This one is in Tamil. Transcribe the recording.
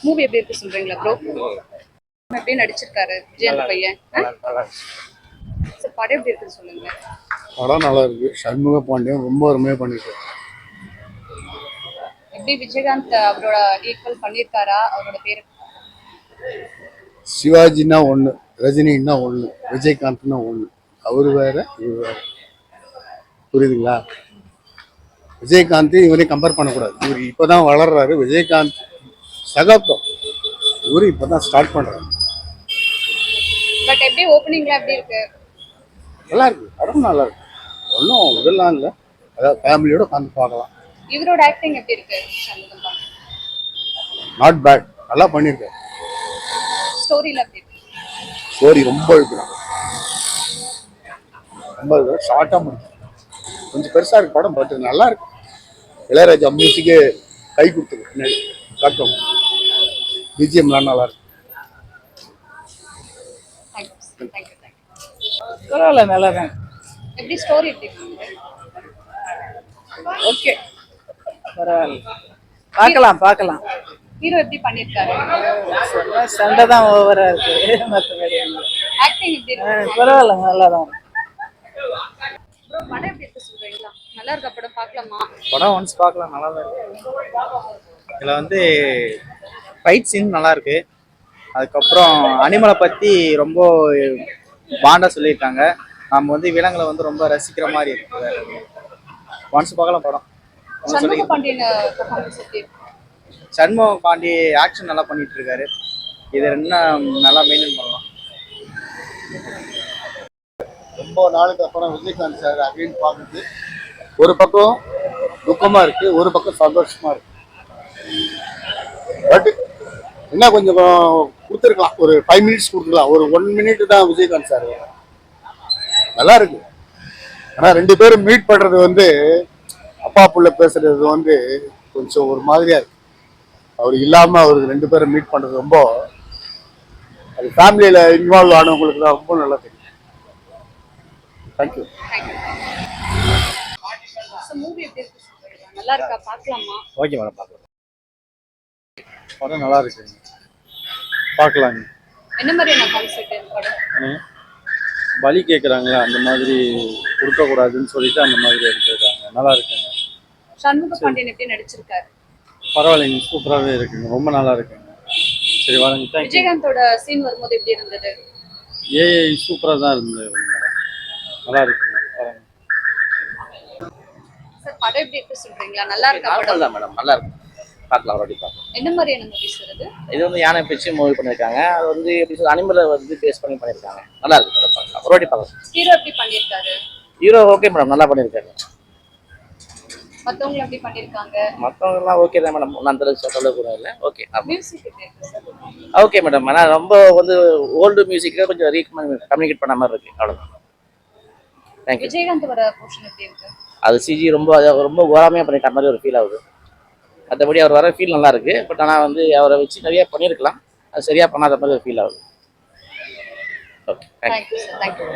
மூவி எப்படி இருக்கு சொல்றீங்களா ப்ரோ? எப்படி நடிச்சிருக்காரு விஜயகாந்த் பையன்? சார் படம் எப்படி இருக்குன்னு சொல்லுங்க. படம் நல்லா இருக்கு. சண்முக பாண்டியன் ரொம்ப அருமையாக பண்ணிருக்காரு. எப்படி விஜயகாந்த் அவரோட ஈக்குவல் பண்ணியிருக்காரா? அவரோட பேரு சிவாஜின்னா ஒன்று, ரஜினின்னா ஒன்று, விஜயகாந்த்னா ஒன்று. அவரு வேற, இவர் வேற. புரியுதுங்களா? விஜயகாந்த் இவரையும் கம்பேர் பண்ணக்கூடாது. இவர் இப்போதான் வளர்றாரு. விஜயகாந்த் சகாப்தம். இவரு இப்போதான் ஸ்டார்ட் பண்றாரு. பட் எப்படி ஓப்பனிங்ல எப்படி இருக்கு? நல்லா இருக்கு. படம் நல்லா இருக்கு. ஒன்றும் இதெல்லாம் இல்லை. அதாவது ஃபேமிலியோட உட்காந்து பார்க்கலாம். இவரோட ஆக்டிங் எப்படி இருக்கு? Not bad. நல்லா பண்ணியிருக்காரு. ஸ்டோரியில எப்படி இருக்கு? ஸ்டோரி ரொம்ப இருக்குதான். ரொம்ப ஷார்ட்டாக முடியும். கொஞ்சம் பெருசாக இருக்கு படம். பட் நல்லா இருக்கு. இளையராஜா மியூசிக்கே கை கொடுத்துருக்கு. பின்னாடி காட்டும் பிஜிஎம்லாம் நல்லா இருக்கு. பரவாயில்ல, நல்லா தான். எப்படி ஸ்டோரி எப்படி இருக்கு? ஓகே, பரவாயில்ல, பார்க்கலாம். ஹீரோ எப்படி பண்ணிருக்காரு? சண்டை தான் ஓவரா இருக்கு. மற்றபடி ஆக்டிங் எப்படி இருக்கு? பரவாயில்ல, நல்லா தான். ப்ரோ படம் எப்படி இருக்கு சொல்றீங்களா? நல்லா இருக்கா படம்? பார்க்கலாமா? படம் ஒன்ஸ் பார்க்கலாம், நல்லா தான் இருக்கு. இதில் வந்து ஃபைட் சீன் நல்லா இருக்கு. அதுக்கப்புறம் அனிமலை பற்றி ரொம்ப பாண்டா சொல்லியிருக்காங்க. நம்ம வந்து விலங்குகளை வந்து ரொம்ப ரசிக்கிற மாதிரி இருக்கு. ஒன்ஸ் பார்க்கலாம் படம். சண்முக பாண்டியன் பெர்ஃபார்மன்ஸ் எப்படி இருக்கு? சண்முக பாண்டி ஆக்ஷன் நல்லா பண்ணிட்டு இருக்காரு. இதை இன்னும் நல்லா மெயின்டைன் பண்ணலாம். ரொம்ப நாளுக்கு அப்புறம் விஜயகாந்த் சார் அப்படின்னு பார்க்குறது ஒரு பக்கம் துக்கமா இருக்கு, ஒரு பக்கம் சந்தோஷமா இருக்கு. பட் என்ன கொஞ்சம் கொடுத்துருக்கலாம், ஒரு 5 மினிட்ஸ் கொடுத்துருக்கலாம். ஒரு 1 மினிட் தான் விஜயகாந்த் சார். நல்லா இருக்கு. ஆனால் 2 பேரும் மீட் பண்றது வந்து அப்பா புள்ள பேசுறது வந்து கொஞ்சம் ஒரு மாதிரியா இருக்கு. அவர் இல்லாம அவருக்கு 2 பேரும் மீட் பண்றது ரொம்ப, அது ஃபேமிலியில இன்வால்வ் ஆனவங்களுக்கு தான் ரொம்ப நல்லா தெரியும். தேங்க்யூ. மூவி எப்படி இருக்கு சொல்றீங்களா? நல்லா இருக்கா? பார்க்கலாமா? ஓகே மேடம், பார்க்கலாம். படம் நல்லா இருக்கு, பார்க்கலாங்க. என்ன மாதிரியான கான்செப்ட் இந்த படம்? பலி கேட்குறாங்களா, அந்த மாதிரி கொடுக்கக்கூடாதுன்னு சொல்லிட்டு அந்த மாதிரி எடுத்துருக்காங்க. நல்லா இருக்குங்க. சண்முக பாண்டியன் எப்படி நடிச்சிருக்காரு? பரவாயில்லைங்க, சூப்பராகவே இருக்குங்க, ரொம்ப நல்லா இருக்குங்க. சரி வாங்க. தேங்க்யூ. விஜயகாந்தோட சீன் வரும்போது எப்படி இருந்தது? ஏஐ சூப்பராக தான் இருந்தது மேடம். நல்லா இருக்குங்க. சார் படம் எப்படி இருக்கு சொல்றீங்களா? நல்லா இருக்கா படம்? மேடம் நல்லா இருக்கு, பார்க்கலாம். ஒரு வாட்டி பார்க்கலாம். என்ன மாதிரியான மூவிஸ் வருது? இது வந்து யானை பிச்சு மூவி பண்ணியிருக்காங்க. அது வந்து எப்படி சொல்றது, அனிமலை வந்து பேஸ் பண்ணி பண்ணியிருக்காங்க. நல்லா இருக்கு, பார்க்கலாம். ஒரு வாட்டி பார்க்கலாம். ஹீரோ எப்படி பண்ணியிருக்காரு? ஹீரோ ஓகே மேடம், நல்லா பண்ணியிருக்காரு. மற்றவங்க எப்படி பண்ணியிருக்காங்க? மற்றவங்கலாம் ஓகே தான் மேடம், ஒன்றும் அந்த அளவுக்கு கூட இல்லை. ஓகே மியூசிக் எப்படி இருக்கு சார்? Okay madam. ஆனால் ரொம்ப வந்து ஓல்டு மியூசிக்கை கொஞ்சம் கம்யூனிகேட் பண்ண மாதிரி இருக்கு, அவ்வளோதான். தேங்க்யூ. விஜயகாந்த் வர போர்ஷன் எப்படி இருக்கு? அது சிஜி ரொம்ப ஓராமையாக பண்ணிக்கிற மாதிரி ஒரு ஃபீல் ஆகுது. மற்றபடி அவர் வர ஃபீல் நல்லா இருக்கு. பட் ஆனால் வந்து அவரை வச்சு நிறைய பண்ணியிருக்கலாம், அது சரியாக பண்ணாத மாதிரி ஒரு ஃபீல் ஆகுது. Okay, thank you. Thank you sir, thank you.